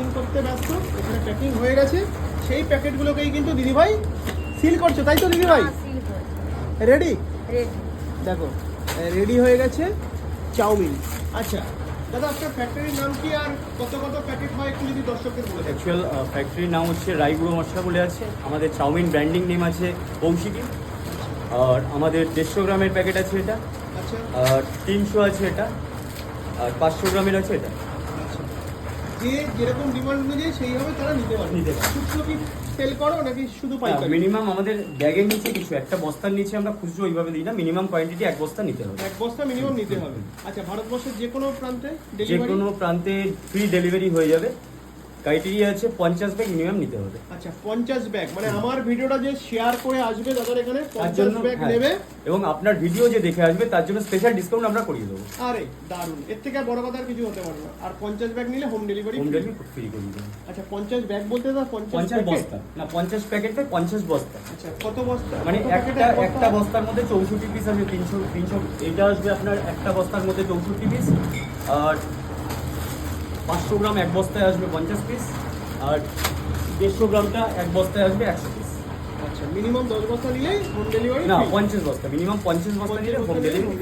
Packing করতে ব্যস্ত। এখানে প্যাকিং হয়ে গেছে, সেই প্যাকেটগুলোকেই কিন্তু দিদিভাই সিল করছে, তাই তো দিদিভাই? রেডি? রেডি। দেখো রেডি হয়ে গেছে চাউমিন। আচ্ছা দাদা, আপনার ফ্যাক্টরির নাম কি আর কত কত প্যাকেট হয় একটু যদি দর্শকদের বলে দেন। অ্যাকচুয়াল ফ্যাক্টরির নাম হচ্ছে রায়গুড়ো মশলা বলে আছে। আমাদের চাউমিন ব্র্যান্ডিং নেম আছে কৌশিকী। আর আমাদের 150 গ্রামের প্যাকেট আছে এটা, আচ্ছা আর 300 আছে এটা, আর 500 গ্রামের আছে এটা। আচ্ছা, যে যেরকম ডিমান্ড অনুযায়ী সেইভাবে তারা নিতে পারে। নিতে পারে। খুচরো কি সেল করো নাকি শুধু পাইকারি? মিনিমাম আমাদের ব্যাগের নিচে কিছু একটা বস্তার নিচে আমরা খুচরো ওইভাবে দিই না, মিনিমাম কোয়ান্টিটি 1 বস্তা নিতে হবে। এক বস্তা মিনিমাম নিতে হবে। আচ্ছা, ভারতবর্ষের যে কোনো প্রান্তে যে ডেলিভারি? কোনো প্রান্তে ফ্রি ডেলিভারি হয়ে যাবে। ক্রাইটেরিয়া আছে 50 ব্যাগ মিনিমাম নিতে হবে। আচ্ছা 50 ব্যাগ, মানে আমার ভিডিওটা যে শেয়ার করে আসবে দাদার এখানে তার 50 জন্য ব্যাগ হ্যাঁ, নেবে। এবং আপনার ভিডিও যে দেখে আসবে তার জন্য স্পেশাল ডিসকাউন্ট আমরা করিয়ে দেবো। আরে দারুণ, এর থেকে আর বড় কথা আর কিছু হতে পারে না। আর 50 ব্যাগ নিলে home delivery? Home delivery free করিয়ে দেবো। আচ্ছা 50 ব্যাগ বলতে দাদা 50 50 বস্তা না, 50 প্যাকেটে 50 বস্তা। আচ্ছা কত বস্তা? মানে কত প্যাকেটে এক একটা বস্তার মধ্যে 64 পিস আসবে। 300 এটা আসবে আপনার একটা বস্তার মধ্যে 64 পিস। আর 500 গ্রাম এক বস্তায় আসবে 50 পিস। আর 150 গ্রামটা এক বস্তায় আসবে 100 পিস। আচ্ছা মিনিমাম 10 বস্তা নিলেই হোম ডেলিভারি? না 50 বস্তা, মিনিমাম 50 বস্তা নিলে হোম ডেলিভারি।